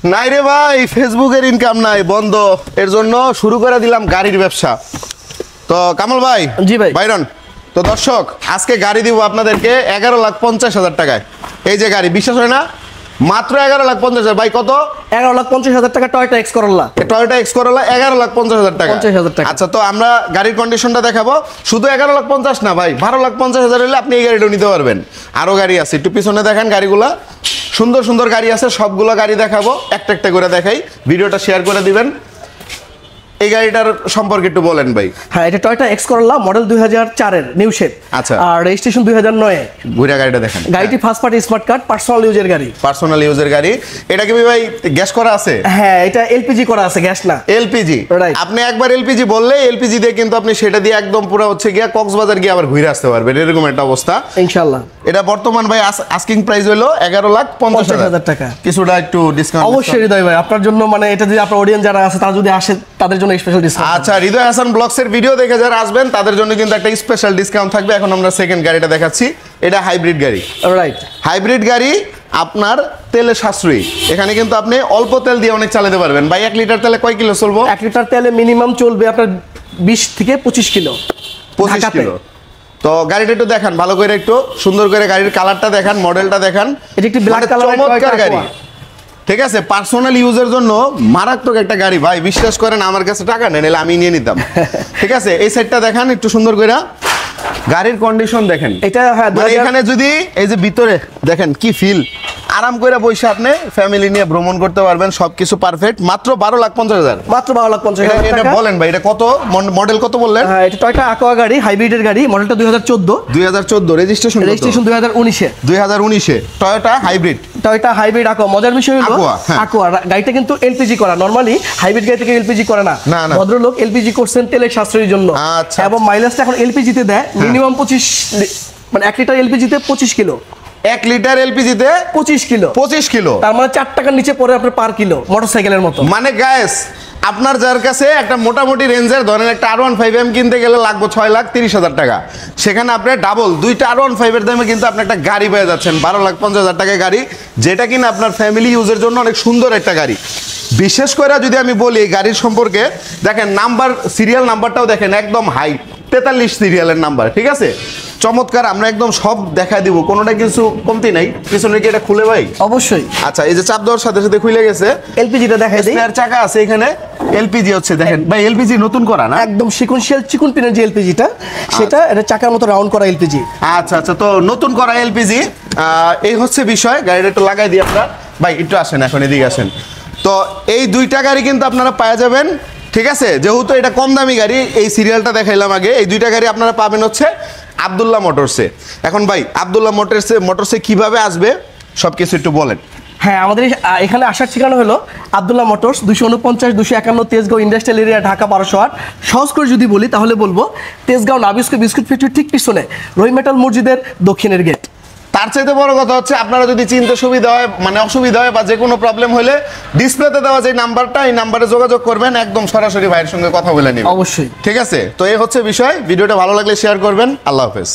নাই রে ভাই, ফেসবুকের ইনকাম নাই, বন্ধ। এর জন্য শুরু করে দিলাম গাড়ির ব্যবসা। তো কামাল ভাই, জি ভাই। বাইরন, তো দর্শক আজকে গাড়ি দিব আপনাদেরকে 11,50,000 টাকায়। এই যে গাড়ি, বিশ্বাস হয় না, মাত্র 11,50,000। ভাই কত? 11,50,000 টাকা Toyota X Corolla. Toyota X Corolla 11,50,000 টাকা। 50,000 টাকা। আচ্ছা, তো আমরা গাড়ির কন্ডিশনটা দেখাবো। শুধু 11,50,000 না ভাই, 12,50,000 হলে আপনি এই গাড়িটাও নিতে পারবেন। আরো গাড়ি আছে, একটু পিছনে দেখেন গাড়িগুলা, সুন্দর সুন্দর গাড়ি আছে, সবগুলো গাড়ি দেখাবো, একটা একটা করে দেখাই। ভিডিওটা শেয়ার করে দিবেন। এই গাড়িটার সম্পর্কে একটু বলেন ভাই। হ্যাঁ, এটা টয়োটা এক্স করোলা মডেল 2004 এর নিউ শেপ। আচ্ছা। আর রেজিস্ট্রেশন 2009 এ। ঘুরে গাড়িটা দেখেন। গাড়িটি first party smart card, personal ইউজের গাড়ি। পার্সোনাল ইউজের গাড়ি। এটা কি ভাই গ্যাস করা আছে? হ্যাঁ, এটা এলপিজি করা আছে, গ্যাস না। এলপিজি। Right. আপনি একবার এলপিজি বললে এলপিজি দিয়ে কিন্তু আপনি সেটা দিয়ে একদম পুরো হচ্ছে গিয়া কক্সবাজার গিয়ে আবার ঘুরে আসতে পারবেন, এরকম একটা অবস্থা ইনশাআল্লাহ। এটা বর্তমান ভাই আস্কিং প্রাইস হলো 11,50,000 টাকা। কিছুটা একটু ডিসকাউন্ট। অবশ্যই হৃদয় ভাই, আপনার জন্য মানে এটা যদি আপনার অডিয়েন্স যারা আছে তারা যদি আসে তাদের জন্য স্পেশাল ডিসকাউন্ট। আচ্ছা, হৃদয় হাসান ব্লগসের ভিডিও দেখে যারা আসবেন তাদের জন্য কিন্তু একটা স্পেশাল ডিসকাউন্ট থাকবে। এখন আমরা সেকেন্ড গাড়িটা দেখাচ্ছি। এটা হাইব্রিড গাড়ি। রাইট। হাইব্রিড গাড়ি, আপনার তেলে সাশ্রয়ী। এখানে কিন্তু আপনি অল্প তেল দিয়ে অনেক চালাতে পারবেন। ভাই 1 লিটার তেলে কয় কিলো চলবো? 1 লিটার তেলে মিনিমাম চলবে আপনার 20 থেকে 25 কিলো। 25 ঢাকাতে। কিলো। তো গাড়িটা একটু দেখান ভালো করে, একটু সুন্দর করে গাড়ির কালারটা দেখান, মডেলটা দেখান। এটা একটি ব্ল্যাক কালারের চমৎকার গাড়ি। Aqua। ঠিক আছে, পার্সোনাল ইউজের জন্য মারাত্মক একটা গাড়ি ভাই। বিশ্বাস করেন, আমার কাছে টাকা নেই, নাহলে আমি নিয়ে নিতাম। ঠিক আছে, এই সাইডটা দেখান একটু সুন্দর করে, গাড়ির কন্ডিশন দেখেন। এটা হ্যাঁ, মানে এখানে যদি এই যে ভিতরে দেখেন কি ফিল, আরাম করে বসে আপনি ফ্যামিলি নিয়ে ভ্রমণ করতে পারবেন, সবকিছু পারফেক্ট। মাত্র 12,50,000। মাত্র 12,50,000 এটা টাকা। বলেন ভাই, এটা কত মডেল কত বললেন? হ্যাঁ, এটা টয়োটা আকোয়া গাড়ি, হাইব্রিডের গাড়ি, মডেলটা 2014। 2014। রেজিস্ট্রেশন 2019 এ। 2019-এ Toyota hybrid. Toyota hybrid Aqua. মজার বিষয় হলো Aqua, হ্যাঁ। আকোয়া গাড়িটা কিন্তু এলপিজি করা। নরমালি হাইব্রিড গাড়ি থেকে এলপিজি করে না। না, না। ভদ্রলোক এলপিজি করছেন তেলের সাশ্রয়ের জন্য। আচ্ছা, এবং মাইলেজটা এখন এলপিজিতে দেয় মিনিমাম 25, মানে 1 লিটার এলপিজিতে 25 কিলো। 1 লিটার এলপিজিতে 25 কিলো। 25 কিলো। তার মানে 4 টাকার নিচে পড়ে আপনার পার কিলো, মোটরসাইকেলের মতো। মানে গ্যাস, আপনার যার কাছে একটা মোটামুটি রেঞ্জের ধরেন একটা R15M কিনতে গেলে লাগবে 6,30,000 টাকা, সেখানে আপনি ডাবল 2টা R15 এর দামে কিন্তু আপনি একটা গাড়ি পেয়ে যাচ্ছেন 12,50,000 টাকায় গাড়ি, যেটা কিনা আপনার ফ্যামিলি ইউজের জন্য অনেক সুন্দর একটা গাড়ি। বিশেষ করে যদি আমি বলি এই গাড়ির সম্পর্কে, দেখেন নাম্বার, সিরিয়াল নাম্বারটাও দেখেন একদম হাই, 43 সিরিয়ালের নাম্বার। ঠিক আছে, চমৎকার। আমরা একদম সব দেখায় দিব, কোনোটা কিছু কমতি নাই। পিছনে কি এটা খুলে ভাই? অবশ্যই। আচ্ছা, এই যে চাপ দেওয়ার সাথে সাথে খুলে গেছে। এলপিজিটা দেখাই দিই। স্পেয়ার চাকা আছে এখানে, এলপিজি হচ্ছে দেখেন ভাই, এলপিজি নতুন করা না, একদম সিকোয়েন্সিয়াল চিকন পিনের যে এলপিজিটা, সেটা এটা চাকার মতো রাউন্ড করা এলপিজি। আচ্ছা আচ্ছা, তো নতুন করা এলপিজি। এই হচ্ছে বিষয়। গাড়িটা একটু লাগাই দিই আমরা। ভাই একটু আসেন, এখন এদিকে আসেন। তো এই 2টা গাড়ি কিন্তু আপনারা পাওয়া যাবেন। ঠিক আছে, যেহেতু এটা কম দামি গাড়ি, এই সিরিয়ালটা দেখাইলাম আগে। এই 2টা গাড়ি আপনারা পাবেন হচ্ছে আব্দুল্লাহ মোটরসে। এখন ভাই আব্দুল্লাহ মোটরসে কিভাবে আসবে সবকিছু একটু বলেন। হ্যাঁ, আমাদের এখানে আসার ঠিকানা হলো Abdullah motors, 249-251 Tejgaon industrial area, Dhaka 1208। সহজ করে যদি বলি তাহলে বলবো তেজগাঁও নাবিস্কো বিস্কুট ফ্যাক্টরির ঠিক পিছনে রহিম মেটাল মসজিদের দক্ষিণের গেট। তার চাইতে বড় কথা হচ্ছে, আপনারা যদি চিনতে সুবিধা হয়, মানে অসুবিধা হয় বা যে কোনো প্রবলেম হলে ডিসপ্লেতে দেওয়া যে নাম্বারটা, এই নাম্বারে যোগাযোগ করবেন, একদম সরাসরি ভাইয়ের সঙ্গে কথা বলে নেবেন। অবশ্যই। ঠিক আছে, তো এই হচ্ছে বিষয়। ভিডিওটা ভালো লাগলে শেয়ার করবেন। আল্লাহ হাফেজ।